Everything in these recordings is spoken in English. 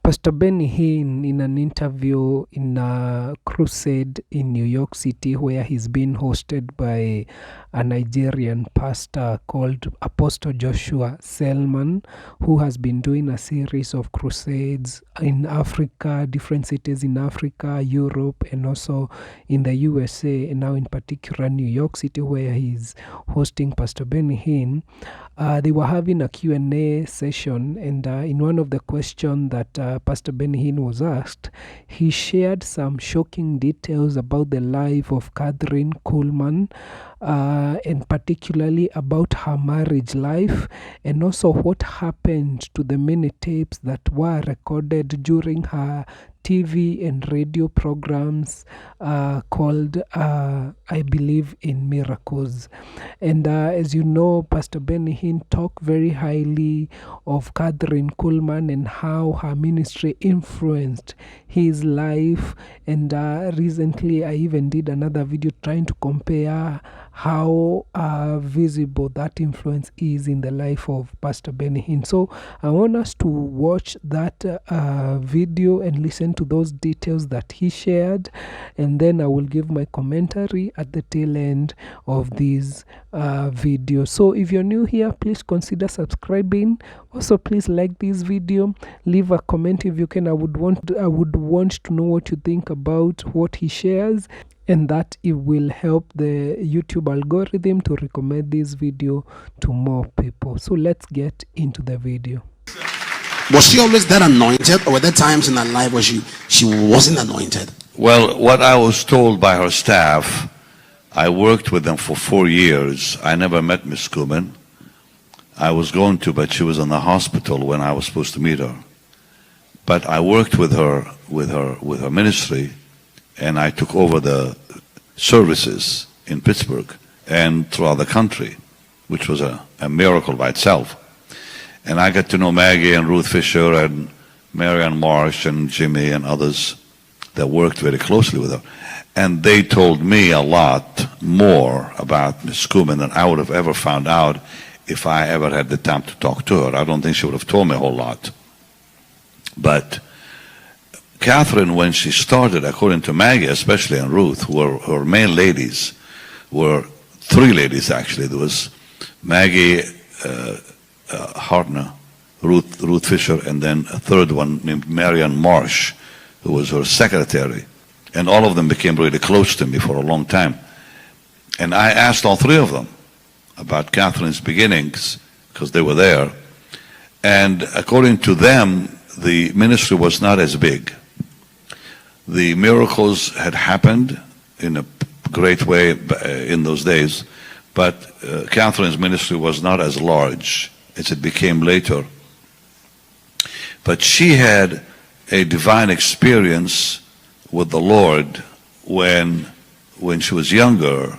Pastor Benny Hinn, in an interview in a crusade in New York City, where he's been hosted by a Nigerian pastor called Apostle Joshua Selman, who has been doing a series of crusades in Africa, different cities in Africa, Europe, and also in the USA, and now in particular New York City, where he's hosting Pastor Benny Hinn. They were having a Q&A session, and in one of the questions that Pastor Benny Hinn was asked, he shared some shocking details about the life of Kathryn Kuhlman, and particularly about her marriage life, and also what happened to the many tapes that were recorded during her TV and radio programs called, I Believe in Miracles. And as you know, Pastor Benny Hinn talked very highly of Kathryn Kuhlman and how her ministry influenced his life. And recently, I even did another video trying to compare how visible that influence is in the life of Pastor Benny Hinn. So I want us to watch that video and listen to those details that he shared, and then I will give my commentary at the tail end of this video. So if you're new here, please consider subscribing. Also, please like this video, leave a comment if you can. I would want to know what you think about what he shares, and that it will help the YouTube algorithm to recommend this video to more people. So let's get into the video. Was she always that anointed, or were there times in her life where she wasn't anointed? Well, what I was told by her staff, I worked with them for 4 years. I never met Miss Kuhlman. I was going to, but she was in the hospital when I was supposed to meet her. But I worked with her ministry, and I took over the services in Pittsburgh and throughout the country, which was a miracle by itself. And I got to know Maggie and Ruth Fisher and Marianne Marsh and Jimmy and others that worked very closely with her. And they told me a lot more about Miss Kuhlman than I would have ever found out if I ever had the time to talk to her. I don't think she would have told me a whole lot. But Kathryn, when she started, according to Maggie, especially, and Ruth, who were her main ladies, were 3 ladies actually. There was Maggie Hartner, Ruth Fisher, and then a third one named Marianne Marsh, who was her secretary. And all of them became really close to me for a long time. And I asked all 3 of them about Kathryn's beginnings, because they were there. And according to them, the ministry was not as big. The miracles had happened in a great way in those days, but Kathryn's ministry was not as large as it became later. But she had a divine experience with the Lord when she was younger,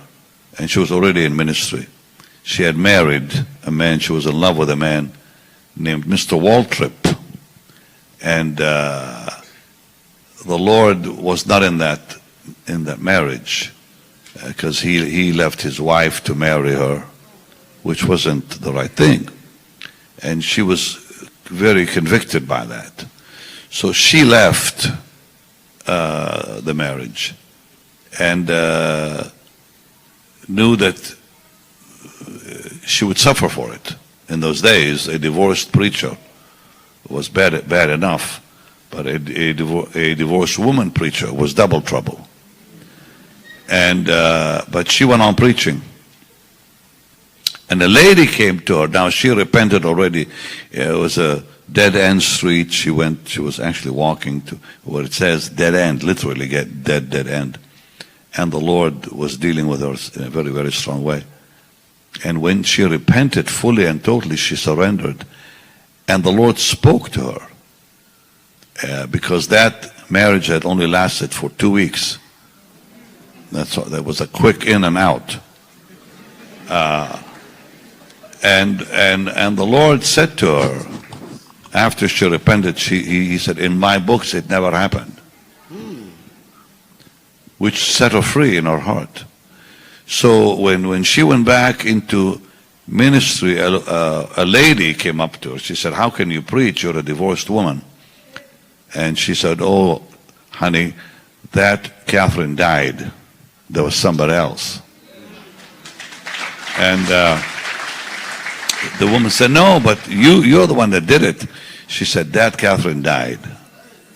and she was already in ministry. She had married a man, she was in love with a man named Mr. Waltrip, and the Lord was not in that marriage, because he left his wife to marry her, which wasn't the right thing. And she was very convicted by that. So she left the marriage and knew that she would suffer for it. In those days, a divorced preacher was bad enough, but a divorced woman preacher was double trouble. And but she went on preaching. And a lady came to her. Now she repented already. It was a dead-end street. She was actually walking to where it says dead end, literally dead end. And the Lord was dealing with her in a very, very strong way. And when she repented fully and totally, she surrendered. And the Lord spoke to her. Because that marriage had only lasted for 2 weeks. That was a quick in and out. And the Lord said to her, after she repented, he said, in my books it never happened. Which set her free in her heart. So when she went back into ministry, a lady came up to her. She said, how can you preach? You're a divorced woman. And she said, "Oh, honey, that Kathryn died. There was somebody else." And the woman said, "No, but you're the one that did it." She said, "That Kathryn died."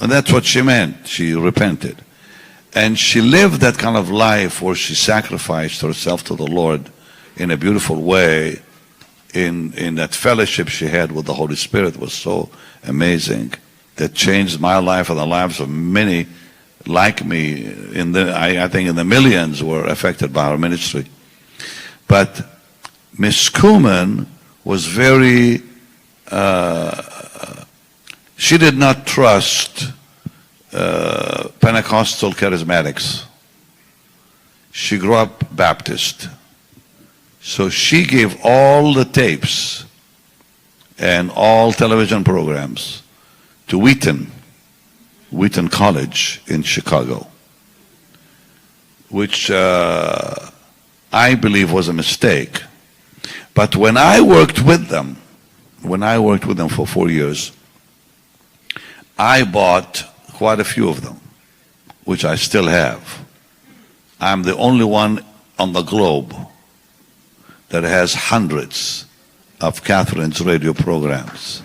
And that's what she meant. She repented. And she lived that kind of life where she sacrificed herself to the Lord in a beautiful way. In that fellowship she had with the Holy Spirit was so amazing. That changed my life and the lives of many like me. I think in the millions were affected by our ministry. But Miss Kuhlman was very, she did not trust Pentecostal charismatics. She grew up Baptist. So she gave all the tapes and all television programs to Wheaton College in Chicago, which I believe was a mistake. But when I worked with them for 4 years, I bought quite a few of them, which I still have. I'm the only one on the globe that has hundreds of Kathryn's radio programs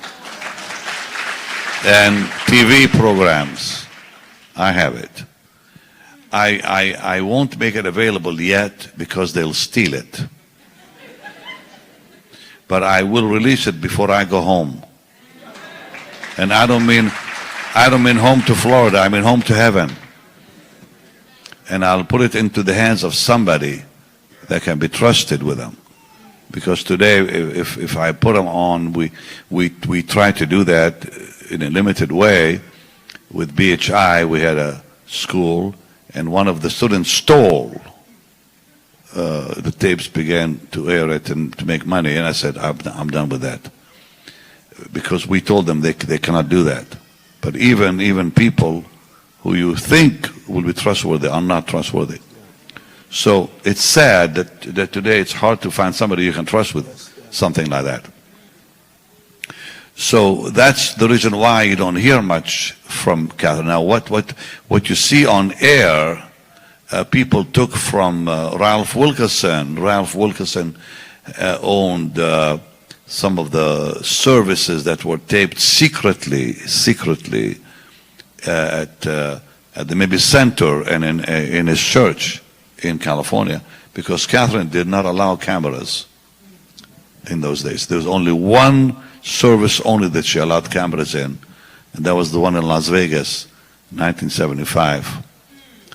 and TV programs. I have it. I won't make it available yet because they'll steal it. But I will release it before I go home. And I don't mean home to Florida, I mean home to heaven. And I'll put it into the hands of somebody that can be trusted with them. Because today, if I put them on, we try to do that in a limited way. With BHI, we had a school, and one of the students stole the tapes, began to air it and to make money. And I said, I'm done with that. Because we told them they cannot do that. But even people who you think will be trustworthy are not trustworthy. So it's sad that today it's hard to find somebody you can trust with something like that. So that's the reason why you don't hear much from Kathryn. Now what you see on air, people took from Ralph Wilkerson. Ralph Wilkerson owned some of the services that were taped secretly at the maybe center and in his church in California, because Kathryn did not allow cameras in those days. There was only one service only that she allowed cameras in, and that was the one in Las Vegas, 1975.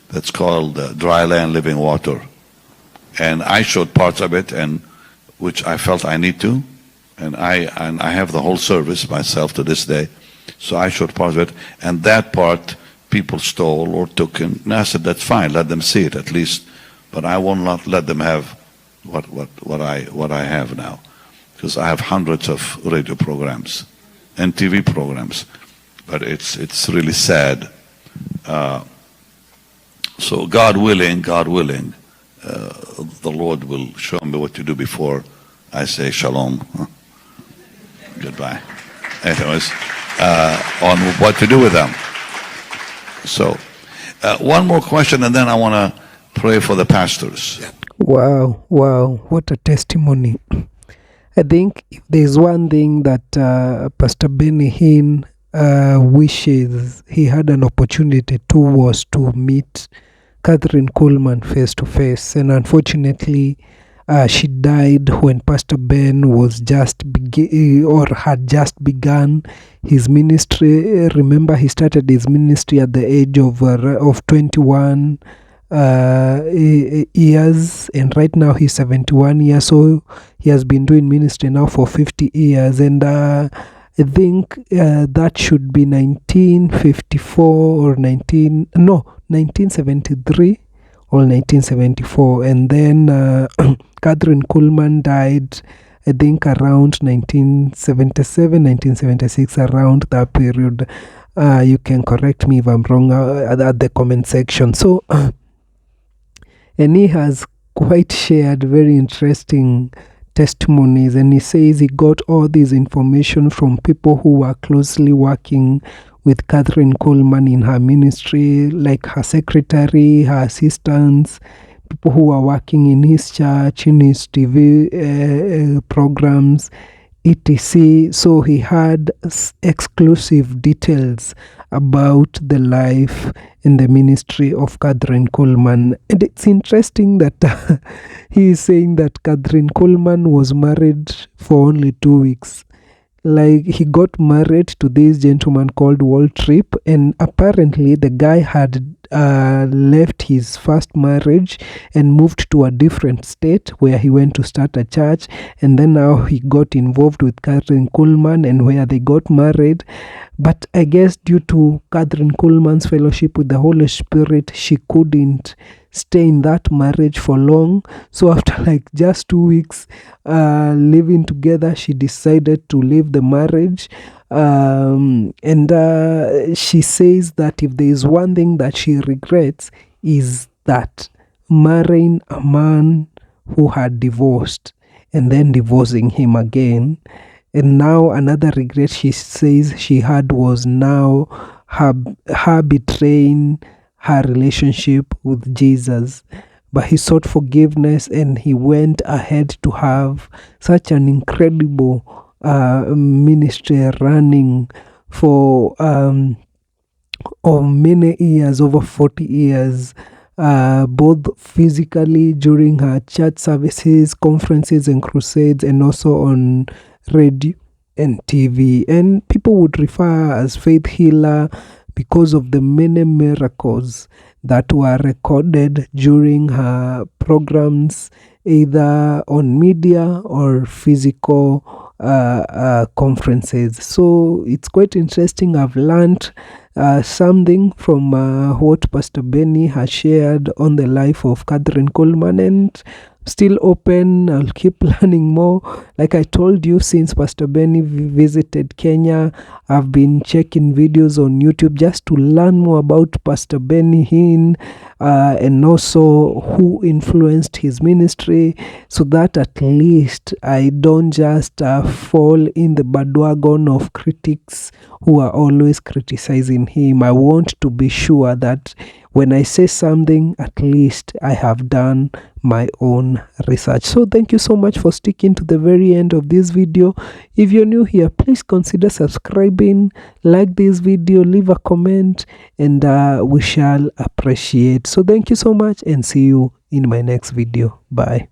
That's called Dry Land, Living Water. And I showed parts of it, and which I felt I need to, and I have the whole service myself to this day. So I showed parts of it, and that part people stole or took, and I said, that's fine, let them see it at least, but I will not let them have what I have now, because I have hundreds of radio programs and TV programs, but it's really sad. So God willing, the Lord will show me what to do before I say shalom. Goodbye. Anyways, on what to do with them. So, one more question, and then I want to pray for the pastors. Wow, what a testimony. I think if there's one thing that Pastor Benny Hinn wishes he had an opportunity to, was to meet Kathryn Kuhlman face to face. And unfortunately, she died when Pastor Ben was had just begun his ministry. Remember, he started his ministry at the age of 21 years, and right now he's 71 years. So he has been doing ministry now for 50 years, and I think that should be 1954 or 1973 or 1974, and then Kathryn Kuhlman died, I think, around 1977, 1976, around that period. You can correct me if I'm wrong at the comment section. So, and he has quite shared very interesting testimonies, and he says he got all this information from people who were closely working with Kathryn Kuhlman in her ministry, like her secretary, her assistants, people who are working in his church, in his TV programs, etc. So he had exclusive details about the life and the ministry of Kathryn Kuhlman. And it's interesting that he is saying that Kathryn Kuhlman was married for only 2 weeks. Like, he got married to this gentleman called Wall Tripp, and apparently the guy had left his first marriage and moved to a different state where he went to start a church, and then now he got involved with Kathryn Kuhlman, and where they got married. But I guess due to Kathryn Kuhlman's fellowship with the Holy Spirit, she couldn't stay in that marriage for long. So after like just 2 weeks living together, she decided to leave the marriage. And she says that if there is one thing that she regrets, is that marrying a man who had divorced and then divorcing him again. And now another regret she says she had was now her betraying her relationship with Jesus. But he sought forgiveness, and he went ahead to have such an incredible ministry running for many years, over 40 years, both physically during her church services, conferences and crusades, and also on radio and TV. And people would refer her as faith healer because of the many miracles that were recorded during her programs, either on media or physical conferences. So it's quite interesting. I've learned something from what Pastor Benny has shared on the life of Kathryn Kuhlman, and still open. I'll keep learning more. Like I told you, since Pastor Benny visited Kenya, I've been checking videos on YouTube just to learn more about Pastor Benny Hinn, and also who influenced his ministry, so that at least I don't just fall in the bandwagon of critics who are always criticizing him. I want to be sure that when I say something, at least I have done my own research. So thank you so much for sticking to the very end of this video. If you're new here, please consider subscribing, like this video, leave a comment, and we shall appreciate. So thank you so much, and see you in my next video. Bye.